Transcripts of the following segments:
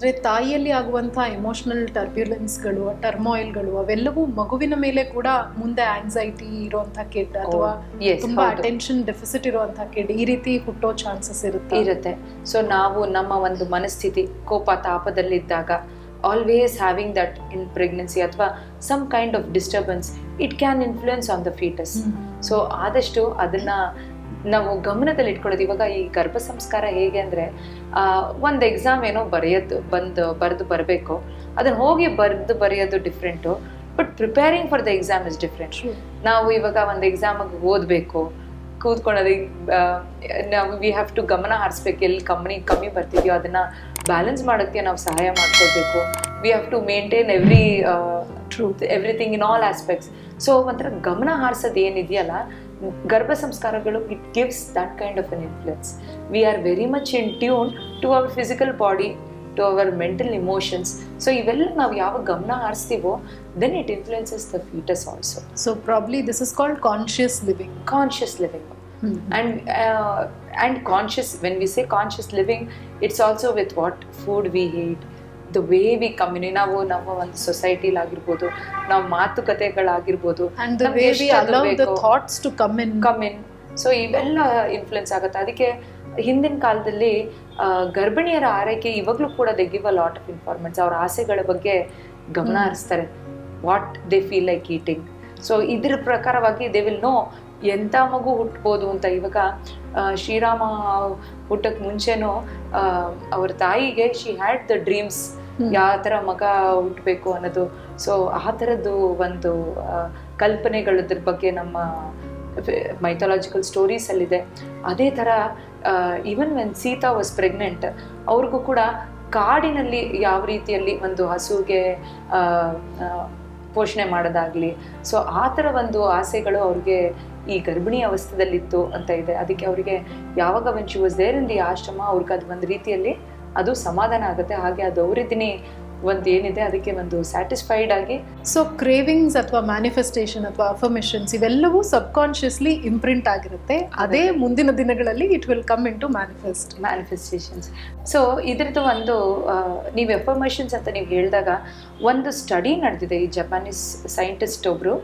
ಅಂದರೆ ತಾಯಿಯಲ್ಲಿ ಆಗುವಂಥ ಎಮೋಷನಲ್ ಟರ್ಬ್ಯುಲೆನ್ಸ್ಗಳು, ಟರ್ಮಾಯಿಲ್ಗಳು ಅವೆಲ್ಲವೂ ಮಗುವಿನ ಮೇಲೆ ಕೂಡ ಮುಂದೆ ಆಂಗ್ಸೈಟಿ ಇರುವಂಥ ಕಿಡ್ ಅಥವಾ ತುಂಬಾ ಅಟೆನ್ಷನ್ ಡೆಫಿಸಿಟ್ ಇರುವಂಥ ಕಿಡ್ ಈ ರೀತಿ ಹುಟ್ಟೋ ಚಾನ್ಸಸ್ ಇರುತ್ತೆ. ಸೊ ನಾವು ನಮ್ಮ ಒಂದು ಮನಸ್ಥಿತಿ ಕೋಪ ತಾಪದಲ್ಲಿದ್ದಾಗ always having that in pregnancy ಅಥವಾ some kind of disturbance it can influence on the foetus. So ಆದಷ್ಟು ಅದನ್ನ ನಾವು ಗಮನದಲ್ಲಿ ಇಟ್ಕೊಳ್ಳೋದು. ಇವಾಗ ಈ ಗರ್ಭ ಸಂಸ್ಕಾರ ಹೇಗೆ ಅಂದರೆ ಒಂದು ಎಕ್ಸಾಮ್ ಏನೋ ಬರೆದು ಬರಬೇಕು, ಅದನ್ನು ಹೋಗಿ ಬರೆಯೋದು different, but preparing for the exam is different. ನಾವು ಇವಾಗ ಒಂದು ಎಕ್ಸಾಮಿಗೆ ಓದಬೇಕು, ಕೂತ್ಕೊಳ್ಳೋದು ನಾವು ವಿ ಹ್ಯಾವ್ ಟು ಗಮನ ಹಾರಿಸ್ಬೇಕು, ಎಲ್ಲಿ ಕಮ್ಮಿ ಬರ್ತಿದೆಯೋ ಅದನ್ನು ಬ್ಯಾಲೆನ್ಸ್ ಮಾಡೋಕ್ಕೆ ನಾವು ಸಹಾಯ ಮಾಡ್ಕೊಳ್ಬೇಕು. We have to maintain everything in all aspects. So ಒಂಥರ ಗಮನ ಹಾರಿಸೋದು ಏನಿದೆಯಲ್ಲ ಗರ್ಭ ಸಂಸ್ಕಾರಗಳು, it gives that kind of an influence. We are very much in tune to our physical body, to our mental emotions. So ಇವೆಲ್ಲ ನಾವು ಯಾವಾಗ ಗಮನ ಹಾರಿಸ್ತೀವೋ then it influences the foetus also. So probably this is called conscious living. And conscious, when we say conscious living, it's also with what food we eat, the way we communicate. ನಾವು ಒಂದು ಸೊಸೈಟಿಲಿ ಆಗಿರ್ಬೋದು, ನಾವು ಮಾತುಕತೆಗಳಾಗಿರ್ಬೋದು, and the way we allow the thoughts to come in. So ಇವೆಲ್ಲ influence ಆಗುತ್ತೆ. ಅದಕ್ಕೆ ಹಿಂದಿನ ಕಾಲದಲ್ಲಿ ಗರ್ಭಿಣಿಯರ ಆರೈಕೆ ಇವಾಗಲೂ ಕೂಡ they give a lot of informants. ಅವ್ರ ಆಸೆಗಳ ಬಗ್ಗೆ ಗಮನ ಹರಿಸ್ತಾರೆ, what they feel like eating. So ಇದ್ರ ಪ್ರಕಾರವಾಗಿ ದೇ ವಿಲ್ ನೋ ಎಂಥ ಮಗು ಹುಟ್ಬೋದು ಅಂತ. ಇವಾಗ ಶ್ರೀರಾಮ ಹುಟ್ಟಕ್ಕೆ ಮುಂಚೆನೂ ಅವ್ರ ತಾಯಿಗೆ ಶಿ ಹ್ಯಾಡ್ ದ ಡ್ರೀಮ್ಸ್, ಯಾವ ಥರ ಮಗ ಹುಟ್ಟಬೇಕು ಅನ್ನೋದು. ಸೊ ಆ ಥರದ್ದು ಒಂದು ಕಲ್ಪನೆಗಳದ್ರ ಬಗ್ಗೆ ನಮ್ಮ ಮೈಥಾಲಜಿಕಲ್ ಸ್ಟೋರೀಸಲ್ಲಿದೆ. ಅದೇ ಥರ even when Sita was pregnant, ಅವ್ರಿಗೂ ಕೂಡ ಕಾಡಿನಲ್ಲಿ ಯಾವ ರೀತಿಯಲ್ಲಿ ಒಂದು ಹಸುಗೆ ಪೋಷಣೆ ಮಾಡೋದಾಗಲಿ, ಸೊ ಆ ಥರ ಒಂದು ಆಸೆಗಳು ಅವ್ರಿಗೆ ಈ ಗರ್ಭಿಣಿ ಅವಸ್ಥೆದಲ್ಲಿತ್ತು ಅಂತ ಇದೆ. ಅದಕ್ಕೆ ಅವರಿಗೆ ಯಾವಾಗ when she was there in the ashram ಅವ್ರಿಗೆ ಅದು ಒಂದು ರೀತಿಯಲ್ಲಿ ಅದು ಸಮಾಧಾನ ಆಗುತ್ತೆ. ಹಾಗೆ ಅದು ಅವರಿದ್ದೀನಿ ಒಂದು ಏನಿದೆ ಅದಕ್ಕೆ ಒಂದು ಸ್ಯಾಟಿಸ್ಫೈಡ್ ಆಗಿ. ಸೊ ಕ್ರೇವಿಂಗ್ಸ್ ಅಥವಾ ಮ್ಯಾನಿಫೆಸ್ಟೇಷನ್ ಅಥವಾ ಅಫರ್ಮೇಷನ್ಸ್ ಇವೆಲ್ಲವೂ ಸಬ್ಕಾನ್ಷಿಯಸ್ಲಿ ಇಂಪ್ರಿಂಟ್ ಆಗಿರುತ್ತೆ. ಅದೇ ಮುಂದಿನ ದಿನಗಳಲ್ಲಿ it will come in to manifestations. So ಇದ್ರದ್ದು ಒಂದು ನೀವು ಅಫರ್ಮೇಷನ್ಸ್ ಅಂತ ನೀವು ಹೇಳಿದಾಗ ಒಂದು ಸ್ಟಡಿ ನಡೆದಿದೆ. ಈ ಜಪಾನೀಸ್ ಸೈಂಟಿಸ್ಟ್ ಒಬ್ಬರು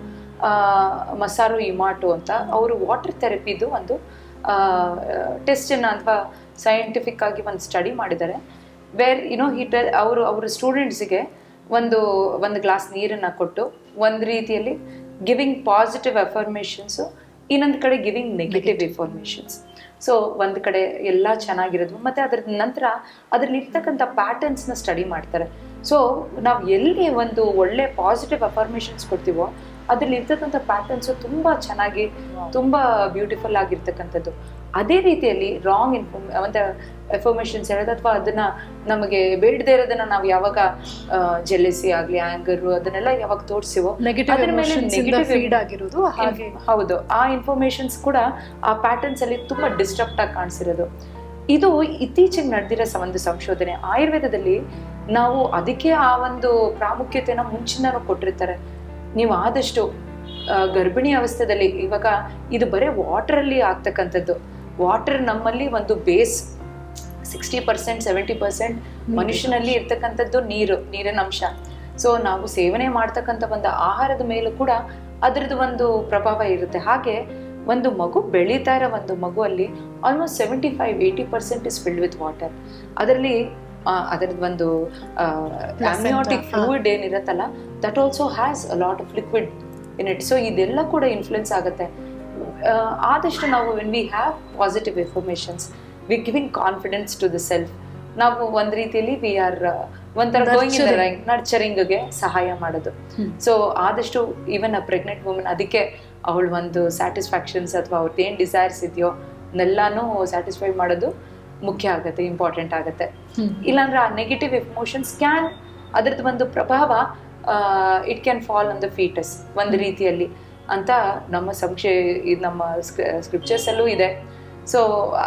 ಮಸಾರು ಇಮಾಟೋ ಅಂತ, ಅವರು ವಾಟರ್ ಥೆರಪಿದು ಒಂದು ಟೆಸ್ಟನ್ನು ಅಥವಾ ಸೈಂಟಿಫಿಕ್ ಆಗಿ ಒಂದು ಸ್ಟಡಿ ಮಾಡಿದ್ದಾರೆ. ವೇರ್ ಅವರು ಸ್ಟೂಡೆಂಟ್ಸಿಗೆ ಒಂದು ಗ್ಲಾಸ್ ನೀರನ್ನು ಕೊಟ್ಟು ಒಂದು ರೀತಿಯಲ್ಲಿ ಗಿವಿಂಗ್ ಪಾಸಿಟಿವ್ ಅಫರ್ಮೇಷನ್ಸು, ಇನ್ನೊಂದು ಕಡೆ ಗಿವಿಂಗ್ ನೆಗೆಟಿವ್ ಅಫರ್ಮೇಷನ್ಸ್. ಸೊ ಒಂದು ಕಡೆ ಎಲ್ಲ ಚೆನ್ನಾಗಿರೋದು, ಮತ್ತು ಅದ್ರ ನಂತರ ಅದರಲ್ಲಿ ಇರ್ತಕ್ಕಂಥ ಪ್ಯಾಟರ್ನ್ಸ್ನ ಸ್ಟಡಿ ಮಾಡ್ತಾರೆ. ಸೊ ನಾವು ಎಲ್ಲಿ ಒಂದು ಒಳ್ಳೆ ಪಾಸಿಟಿವ್ ಅಫರ್ಮೇಷನ್ಸ್ ಕೊಡ್ತೀವೋ ಅದರಲ್ಲಿ ಇರ್ತಕ್ಕಂಥ ಪ್ಯಾಟರ್ನ್ಸು ತುಂಬ ಚೆನ್ನಾಗಿ ತುಂಬ ಬ್ಯೂಟಿಫುಲ್ ಆಗಿರ್ತಕ್ಕಂಥದ್ದು. ಅದೇ ರೀತಿಯಲ್ಲಿ ರಾಂಗ್ ಒಂದು ಎಫರ್ಮೇಷನ್ಸ್ ಹೇಳೋದು ಅಥವಾ ಅದನ್ನು ನಮಗೆ ಬೇಡದೇ ಇರೋದನ್ನು ನಾವು ಯಾವಾಗ ಜೆಲಸಿ ಆಗಲಿ, ಆ್ಯಂಗರು ಅದನ್ನೆಲ್ಲ ಯಾವಾಗ ತೋರಿಸಿವೋ ಅದ್ರ ಮೇಲೆ ನೆಗೆಟಿವ್ ಆಗಿರೋದು. ಹೌದು, ಆ ಇನ್ಫಾರ್ಮೇಷನ್ಸ್ ಕೂಡ ಆ ಪ್ಯಾಟರ್ನ್ಸಲ್ಲಿ ತುಂಬ ಡಿಸ್ಟ್ರಪ್ಟ್ ಆಗಿ ಕಾಣಿಸಿರೋದು. ಇದು ಇತ್ತೀಚೆಗೆ ನಡೆದಿರೋ ಒಂದು ಸಂಶೋಧನೆ. ಆಯುರ್ವೇದದಲ್ಲಿ ನಾವು ಅದಕ್ಕೆ ಆ ಒಂದು ಪ್ರಾಮುಖ್ಯತೆನ ಮುಂಚಿನೂ ಕೊಟ್ಟಿರ್ತಾರೆ. ನೀವು ಆದಷ್ಟು ಗರ್ಭಿಣಿ ಅವಸ್ಥೆಯಲ್ಲಿ, ಇವಾಗ ಇದು ಬರೀ ವಾಟರಲ್ಲಿ ಆಗ್ತಕ್ಕಂಥದ್ದು. ವಾಟರ್ ನಮ್ಮಲ್ಲಿ ಒಂದು ಬೇಸ್ 60% 70% ಮನುಷ್ಯನಲ್ಲಿ ಇರ್ತಕ್ಕಂಥದ್ದು ನೀರಿನ ಅಂಶ. ಸೊ ನಾವು ಸೇವನೆ ಮಾಡ್ತಕ್ಕಂಥ ಒಂದು ಆಹಾರದ ಮೇಲೂ ಕೂಡ ಅದರದ್ದು ಒಂದು ಪ್ರಭಾವ ಇರುತ್ತೆ. ಹಾಗೆ ಒಂದು ಮಗು ಬೆಳೀತಾ ಇರೋ ಒಂದು ಮಗುವಲ್ಲಿ almost 75-80% is filled with water. ಅದರಲ್ಲಿ ಅದರದ್ದು ಒಂದು ಆಮ್ನಿಯೋಟಿಕ್ ಫ್ಲೂಯಿಡ್ ಏನಿರುತ್ತಲ್ಲ, that also has a lot of liquid in it. So ಇದೆಲ್ಲ ಕೂಡ ಇನ್ಫ್ಲುಯೆನ್ಸ್ ಆಗುತ್ತೆ. ಆದಷ್ಟು ನಾವು when we have positive informations, we giving confidence to the self. ನಾವು ಒಂದು ರೀತಿಯಲ್ಲಿ ವಿ ಆರ್ ಒಂಥರ ಗೋಯಿಂಗ್ ಇನ್ ದ ರೈಟ್ ನರ್ಚರಿಂಗ್ಗೆ ಸಹಾಯ ಮಾಡೋದು. ಸೊ ಆದಷ್ಟು ಈವನ್ ಅ ಪ್ರೆಗ್ನೆಂಟ್ ವುಮೆನ್, ಅದಕ್ಕೆ ಅವಳು ಒಂದು ಸ್ಯಾಟಿಸ್ಫ್ಯಾಕ್ಷನ್ಸ್ ಅಥವಾ ಅವ್ರದ್ದು ಏನು ಡಿಸೈರ್ಸ್ ಇದೆಯೋ ಅದನ್ನೆಲ್ಲಾನು ಸ್ಯಾಟಿಸ್ಫೈ ಮಾಡೋದು ಮುಖ್ಯ ಆಗುತ್ತೆ, ಇಂಪಾರ್ಟೆಂಟ್ ಆಗುತ್ತೆ. ಇಲ್ಲಾಂದ್ರೆ ಆ ನೆಗೆಟಿವ್ ಎಮೋಷನ್ಸ್ ಕ್ಯಾನ್, ಅದರದ್ದು ಒಂದು ಪ್ರಭಾವ it can fall on the foetus ಒಂದು ರೀತಿಯಲ್ಲಿ ಅಂತ ನಮ್ಮ ನಮ್ಮ ಸ್ಕ್ರಿಪ್ಚರ್ಸಲ್ಲೂ ಇದೆ. ಸೊ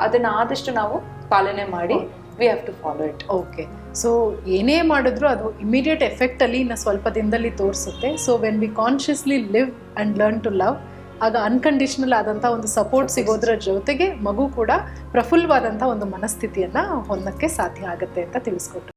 ಅದನ್ನು ಆದಷ್ಟು ನಾವು ಪಾಲನೆ ಮಾಡಿ we have to follow it. Okay, so ಏನೇ ಮಾಡಿದ್ರು ಅದು ಇಮಿಡಿಯೇಟ್ ಎಫೆಕ್ಟಲ್ಲಿ ಇನ್ನು ಸ್ವಲ್ಪ ದಿನದಲ್ಲಿ ತೋರಿಸುತ್ತೆ. So when we consciously live and learn to love, ಆಗ ಅನ್ಕಂಡೀಷನಲ್ ಆದಂಥ ಒಂದು ಸಪೋರ್ಟ್ ಸಿಗೋದ್ರ ಜೊತೆಗೆ ಮಗು ಕೂಡ ಪ್ರಫುಲ್ಲವಾದಂಥ ಒಂದು ಮನಸ್ಥಿತಿಯನ್ನು ಹೊಂದಕ್ಕೆ ಸಾಧ್ಯ ಆಗುತ್ತೆ ಅಂತ ತಿಳಿಸ್ಕೊಟ್ರು.